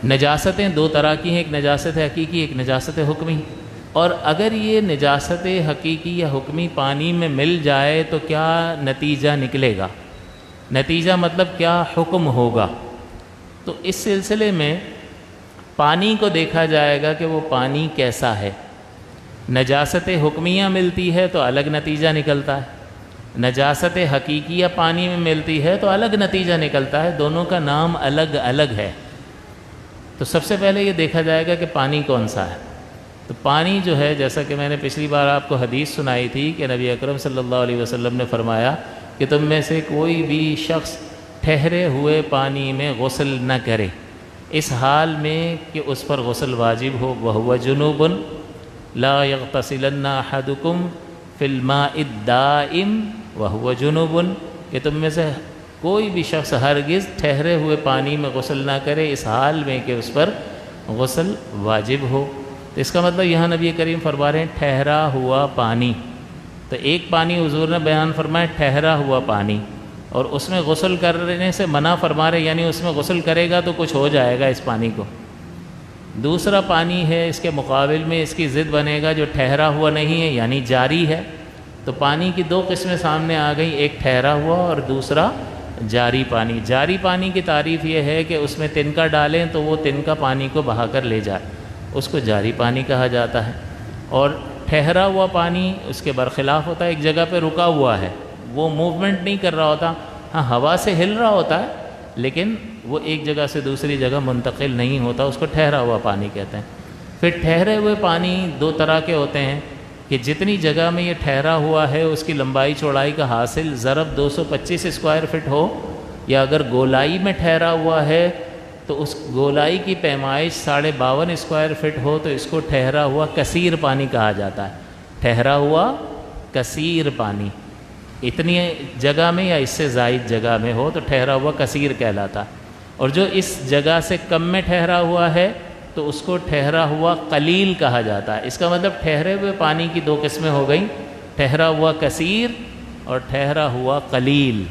نجاستیں دو طرح کی ہیں، ایک نجاست حقیقی، ایک نجاست حکمی۔ اور اگر یہ نجاست حقیقی یا حکمی پانی میں مل جائے تو کیا نتیجہ نکلے گا؟ نتیجہ مطلب کیا حکم ہوگا؟ تو اس سلسلے میں پانی کو دیکھا جائے گا کہ وہ پانی کیسا ہے۔ نجاست حکمیہ ملتی ہے تو الگ نتیجہ نکلتا ہے، نجاست حقیقیہ پانی میں ملتی ہے تو الگ نتیجہ نکلتا ہے، دونوں کا نام الگ الگ ہے۔ تو سب سے پہلے یہ دیکھا جائے گا کہ پانی کون سا ہے۔ تو پانی جو ہے، جیسا کہ میں نے پچھلی بار آپ کو حدیث سنائی تھی کہ نبی اکرم صلی اللہ علیہ وسلم نے فرمایا کہ تم میں سے کوئی بھی شخص ٹھہرے ہوئے پانی میں غسل نہ کرے اس حال میں کہ اس پر غسل واجب ہو، وہو جنوب لا یغتسلن احدکم فی الماء الدائم وہو جنوب، کہ تم میں سے کوئی بھی شخص ہرگز ٹھہرے ہوئے پانی میں غسل نہ کرے اس حال میں کہ اس پر غسل واجب ہو۔ تو اس کا مطلب یہاں نبی کریم فرما رہے ہیں ٹھہرا ہوا پانی۔ تو ایک پانی حضور نے بیان فرمایا ٹھہرا ہوا پانی، اور اس میں غسل کرنے سے منع فرما رہے، یعنی اس میں غسل کرے گا تو کچھ ہو جائے گا اس پانی کو۔ دوسرا پانی ہے اس کے مقابل میں اس کی ضد بنے گا جو ٹھہرا ہوا نہیں ہے، یعنی جاری ہے۔ تو پانی کی دو قسمیں سامنے آ گئیں، ایک ٹھہرا ہوا اور دوسرا جاری پانی۔ جاری پانی کی تعریف یہ ہے کہ اس میں تنکا ڈالیں تو وہ تنکا پانی کو بہا کر لے جائے، اس کو جاری پانی کہا جاتا ہے۔ اور ٹھہرا ہوا پانی اس کے برخلاف ہوتا ہے، ایک جگہ پہ رکا ہوا ہے، وہ موومنٹ نہیں کر رہا ہوتا، ہاں ہوا سے ہل رہا ہوتا ہے لیکن وہ ایک جگہ سے دوسری جگہ منتقل نہیں ہوتا، اس کو ٹھہرا ہوا پانی کہتے ہیں۔ پھر ٹھہرے ہوئے پانی دو طرح کے ہوتے ہیں کہ جتنی جگہ میں یہ ٹھہرا ہوا ہے اس کی لمبائی چوڑائی کا حاصل ضرب 225 اسکوائر فٹ ہو، یا اگر گولائی میں ٹھہرا ہوا ہے تو اس گولائی کی پیمائش 52.5 اسکوائر فٹ ہو تو اس کو ٹھہرا ہوا کثیر پانی کہا جاتا ہے۔ ٹھہرا ہوا کثیر پانی اتنی جگہ میں یا اس سے زائد جگہ میں ہو تو ٹھہرا ہوا کثیر کہلاتا ہے، اور جو اس جگہ سے کم میں ٹھہرا ہوا ہے تو اس کو ٹھہرا ہوا قلیل کہا جاتا ہے۔ اس کا مطلب ٹھہرے ہوئے پانی کی دو قسمیں ہو گئیں، ٹھہرا ہوا کثیر اور ٹھہرا ہوا قلیل۔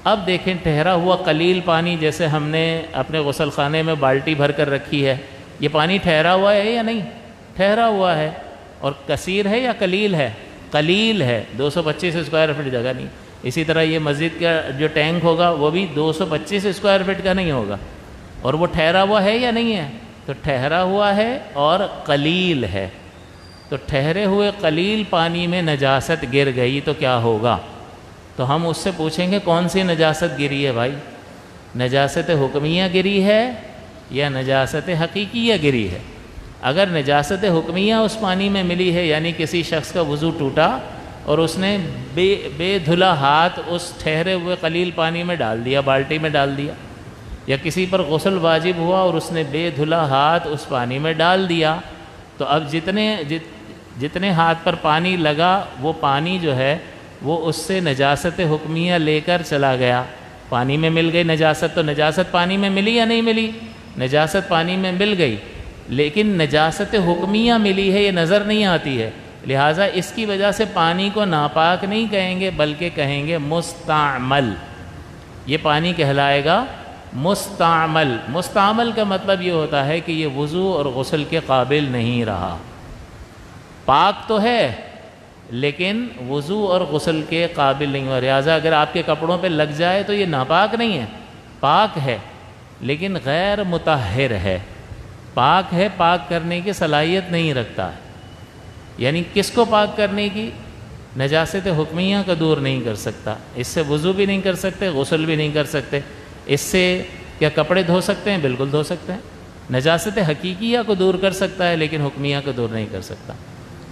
اب دیکھیں ٹھہرا ہوا قلیل پانی، جیسے ہم نے اپنے غسل خانے میں بالٹی بھر کر رکھی ہے، یہ پانی ٹھہرا ہوا ہے یا نہیں؟ ٹھہرا ہوا ہے۔ اور کثیر ہے یا قلیل ہے؟ قلیل ہے، 225 اسکوائر فٹ جگہ نہیں۔ اسی طرح یہ مسجد کا جو ٹینک ہوگا وہ بھی 225 اسکوائر فٹ کا نہیں ہوگا، اور وہ ٹھہرا ہوا ہے یا نہیں ہے؟ تو ٹھہرا ہوا ہے اور قلیل ہے۔ تو ٹھہرے ہوئے قلیل پانی میں نجاست گر گئی تو کیا ہوگا؟ تو ہم اس سے پوچھیں گے کون سی نجاست گری ہے بھائی؟ نجاست حکمیہ گری ہے یا نجاست حقیقیہ گری ہے؟ اگر نجاست حکمیہ اس پانی میں ملی ہے، یعنی کسی شخص کا وضو ٹوٹا اور اس نے بے دھلا ہاتھ اس ٹھہرے ہوئے قلیل پانی میں ڈال دیا، بالٹی میں ڈال دیا، یا کسی پر غسل واجب ہوا اور اس نے بے دھلا ہاتھ اس پانی میں ڈال دیا، تو اب جتنے ہاتھ پر پانی لگا وہ پانی جو ہے وہ اس سے نجاست حکمیہ لے کر چلا گیا، پانی میں مل گئی نجاست۔ تو نجاست پانی میں ملی یا نہیں ملی؟ نجاست پانی میں مل گئی، لیکن نجاست حکمیہ ملی ہے، یہ نظر نہیں آتی ہے، لہٰذا اس کی وجہ سے پانی کو ناپاک نہیں کہیں گے بلکہ کہیں گے مستعمل۔ یہ پانی کہلائے گا مستعمل۔ مستعمل کا مطلب یہ ہوتا ہے کہ یہ وضو اور غسل کے قابل نہیں رہا، پاک تو ہے لیکن وضو اور غسل کے قابل نہیں ہوا، لہٰذا اگر آپ کے کپڑوں پہ لگ جائے تو یہ ناپاک نہیں ہے، پاک ہے لیکن غیر مطہر ہے، پاک ہے، پاک کرنے کی صلاحیت نہیں رکھتا ہے۔ یعنی کس کو پاک کرنے کی؟ نجاست حکمیہ کو دور نہیں کر سکتا، اس سے وضو بھی نہیں کر سکتے، غسل بھی نہیں کر سکتے۔ اس سے کیا کپڑے دھو سکتے ہیں؟ بالکل دھو سکتے ہیں۔ نجاست حقیقیہ کو دور کر سکتا ہے لیکن حکمیہ کو دور نہیں کر سکتا۔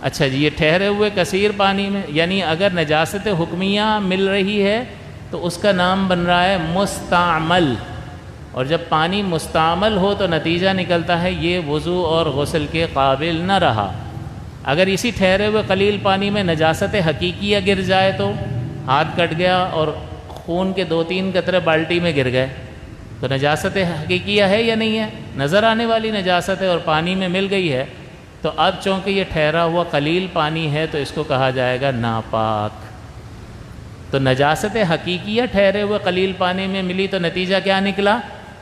اچھا جی، یہ ٹھہرے ہوئے کثیر پانی میں، یعنی اگر نجاست حکمیہ مل رہی ہے تو اس کا نام بن رہا ہے مستعمل، اور جب پانی مستعمل ہو تو نتیجہ نکلتا ہے یہ وضو اور غسل کے قابل نہ رہا۔ اگر اسی ٹھہرے ہوئے قلیل پانی میں نجاست حقیقیہ گر جائے تو ہاتھ کٹ گیا اور خون کے 2-3 قطرے بالٹی میں گر گئے، تو نجاست حقیقیہ ہے یا نہیں ہے؟ نظر آنے والی نجاست ہے اور پانی میں مل گئی ہے، تو اب چونکہ یہ ٹھہرا ہوا قلیل پانی ہے تو اس کو کہا جائے گا ناپاک۔ تو نجاست حقیقیہ ٹھہرے ہوئے قلیل پانی میں ملی تو نتیجہ کیا نکلا؟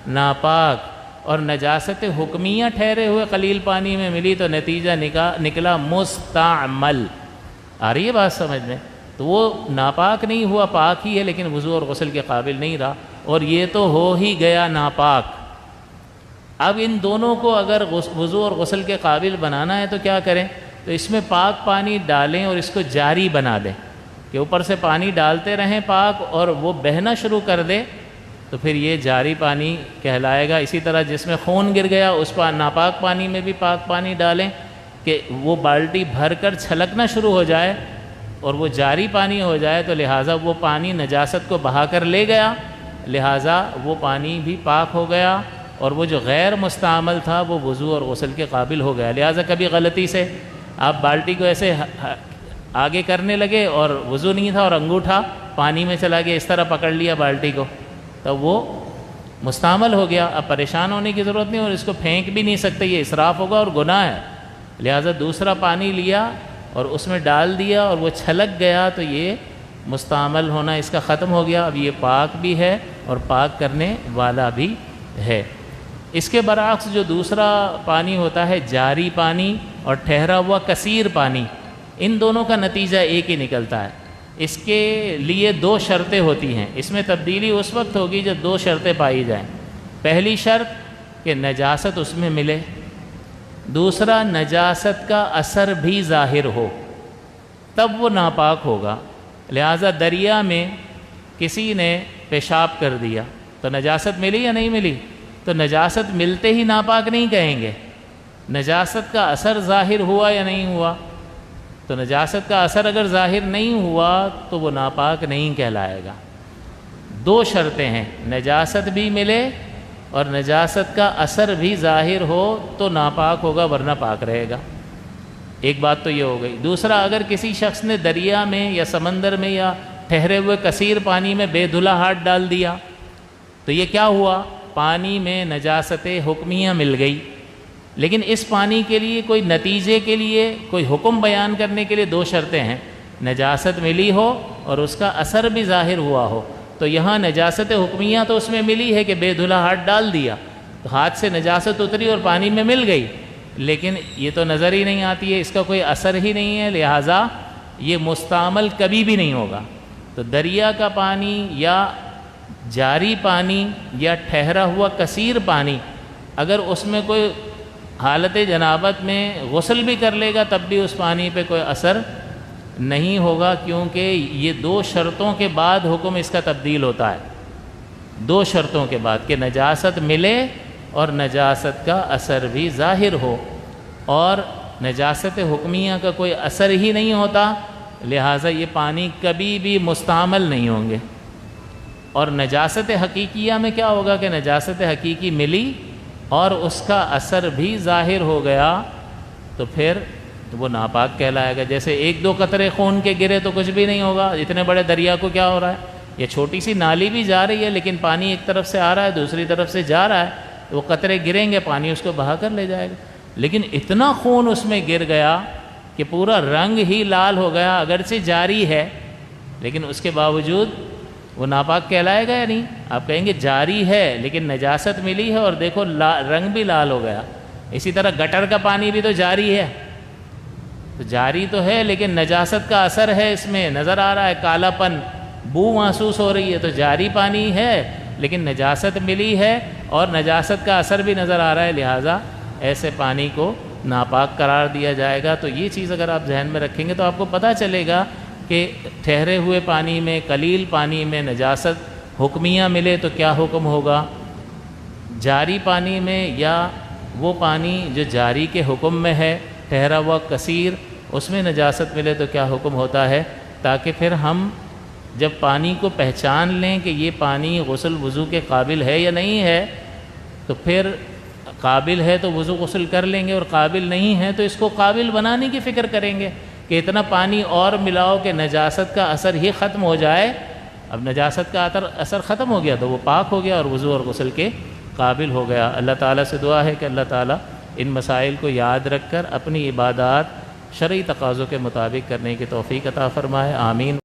ناپاک۔ اور نجاست حکمیہ ٹھہرے ہوئے قلیل پانی میں ملی تو نتیجہ نکلا مستعمل۔ آ رہی ہے بات سمجھ میں؟ تو وہ ناپاک نہیں ہوا، پاک ہی ہے لیکن وضو اور غسل کے قابل نہیں رہا، اور یہ تو ہو ہی گیا ناپاک۔ اب ان دونوں کو اگر وضو اور غسل کے قابل بنانا ہے تو کیا کریں؟ تو اس میں پاک پانی ڈالیں اور اس کو جاری بنا دیں کہ اوپر سے پانی ڈالتے رہیں پاک اور وہ بہنا شروع کر دے، تو پھر یہ جاری پانی کہلائے گا۔ اسی طرح جس میں خون گر گیا اس پر ناپاک پانی میں بھی پاک پانی ڈالیں کہ وہ بالٹی بھر کر چھلکنا شروع ہو جائے اور وہ جاری پانی ہو جائے، تو لہٰذا وہ پانی نجاست کو بہا کر لے گیا، لہٰذا وہ پانی بھی پاک ہو گیا، اور وہ جو غیر مستعمل تھا وہ وضو اور غسل کے قابل ہو گیا۔ لہٰذا کبھی غلطی سے آپ بالٹی کو ایسے آگے کرنے لگے اور وضو نہیں تھا اور انگوٹھا پانی میں چلا گیا، اس طرح پکڑ لیا بالٹی کو، تب وہ مستعمل ہو گیا۔ اب پریشان ہونے کی ضرورت نہیں، اور اس کو پھینک بھی نہیں سکتے، یہ اسراف ہوگا اور گناہ ہے۔ لہٰذا دوسرا پانی لیا اور اس میں ڈال دیا اور وہ چھلک گیا، تو یہ مستعمل ہونا اس کا ختم ہو گیا، اب یہ پاک بھی ہے اور پاک کرنے والا بھی ہے۔ اس کے برعکس جو دوسرا پانی ہوتا ہے جاری پانی اور ٹھہرا ہوا کثیر پانی، ان دونوں کا نتیجہ ایک ہی نکلتا ہے۔ اس کے لیے دو شرطیں ہوتی ہیں، اس میں تبدیلی اس وقت ہوگی جب دو شرطیں پائی جائیں۔ پہلی شرط کہ نجاست اس میں ملے، دوسرا نجاست کا اثر بھی ظاہر ہو، تب وہ ناپاک ہوگا۔ لہٰذا دریا میں کسی نے پیشاب کر دیا تو نجاست ملی یا نہیں ملی؟ تو نجاست ملتے ہی ناپاک نہیں کہیں گے، نجاست کا اثر ظاہر ہوا یا نہیں ہوا؟ تو نجاست کا اثر اگر ظاہر نہیں ہوا تو وہ ناپاک نہیں کہلائے گا۔ دو شرطیں ہیں، نجاست بھی ملے اور نجاست کا اثر بھی ظاہر ہو تو ناپاک ہوگا، ورنہ پاک رہے گا۔ ایک بات تو یہ ہو گئی۔ دوسرا، اگر کسی شخص نے دریا میں یا سمندر میں یا ٹھہرے ہوئے کثیر پانی میں بے دھلا ہاتھ ڈال دیا تو یہ کیا ہوا؟ پانی میں نجاست حکمیہ مل گئی، لیکن اس پانی کے لیے کوئی نتیجے کے لیے کوئی حکم بیان کرنے کے لیے دو شرطیں ہیں، نجاست ملی ہو اور اس کا اثر بھی ظاہر ہوا ہو۔ تو یہاں نجاست حکمیہ تو اس میں ملی ہے کہ بے دھلا ہاتھ ڈال دیا تو ہاتھ سے نجاست اتری اور پانی میں مل گئی، لیکن یہ تو نظر ہی نہیں آتی ہے، اس کا کوئی اثر ہی نہیں ہے، لہٰذا یہ مستعمل کبھی بھی نہیں ہوگا۔ تو دریا کا پانی یا جاری پانی یا ٹھہرا ہوا کثیر پانی، اگر اس میں کوئی حالت جنابت میں غسل بھی کر لے گا تب بھی اس پانی پہ کوئی اثر نہیں ہوگا، کیونکہ یہ دو شرطوں کے بعد حکم اس کا تبدیل ہوتا ہے۔ دو شرطوں کے بعد کہ نجاست ملے اور نجاست کا اثر بھی ظاہر ہو، اور نجاست حکمیہ کا کوئی اثر ہی نہیں ہوتا، لہٰذا یہ پانی کبھی بھی مستعمل نہیں ہوں گے۔ اور نجاست حقیقیہ میں کیا ہوگا کہ نجاست حقیقی ملی اور اس کا اثر بھی ظاہر ہو گیا تو پھر وہ ناپاک کہلائے گا۔ جیسے ایک دو قطرے خون کے گرے تو کچھ بھی نہیں ہوگا، اتنے بڑے دریا کو کیا ہو رہا ہے؟ یہ چھوٹی سی نالی بھی جا رہی ہے لیکن پانی ایک طرف سے آ رہا ہے دوسری طرف سے جا رہا ہے، وہ قطرے گریں گے پانی اس کو بہا کر لے جائے گا، لیکن اتنا خون اس میں گر گیا کہ پورا رنگ ہی لال ہو گیا، اگرچہ جاری ہے لیکن اس کے باوجود وہ ناپاک کہلائے گا یا نہیں؟ آپ کہیں گے جاری ہے لیکن نجاست ملی ہے اور دیکھو رنگ بھی لال ہو گیا۔ اسی طرح گٹر کا پانی بھی تو جاری ہے، تو جاری تو ہے لیکن نجاست کا اثر ہے، اس میں نظر آ رہا ہے کالا پن، بو محسوس ہو رہی ہے، تو جاری پانی ہے لیکن نجاست ملی ہے اور نجاست کا اثر بھی نظر آ رہا ہے، لہٰذا ایسے پانی کو ناپاک قرار دیا جائے گا۔ تو یہ چیز اگر آپ ذہن میں رکھیں گے تو آپ کو پتہ چلے گا کہ ٹھہرے ہوئے پانی میں، قلیل پانی میں نجاست حکمیہ ملے تو کیا حکم ہوگا، جاری پانی میں یا وہ پانی جو جاری کے حکم میں ہے، ٹھہرا ہوا کثیر، اس میں نجاست ملے تو کیا حکم ہوتا ہے، تاکہ پھر ہم جب پانی کو پہچان لیں کہ یہ پانی غسل وضو کے قابل ہے یا نہیں ہے، تو پھر قابل ہے تو وضو غسل کر لیں گے اور قابل نہیں ہے تو اس کو قابل بنانے کی فکر کریں گے کہ اتنا پانی اور ملاؤ کہ نجاست کا اثر ہی ختم ہو جائے۔ اب نجاست کا اثر ختم ہو گیا تو وہ پاک ہو گیا اور وضو اور غسل کے قابل ہو گیا۔ اللہ تعالیٰ سے دعا ہے کہ اللہ تعالیٰ ان مسائل کو یاد رکھ کر اپنی عبادات شرعی تقاضوں کے مطابق کرنے کی توفیق عطا فرمائے، آمین۔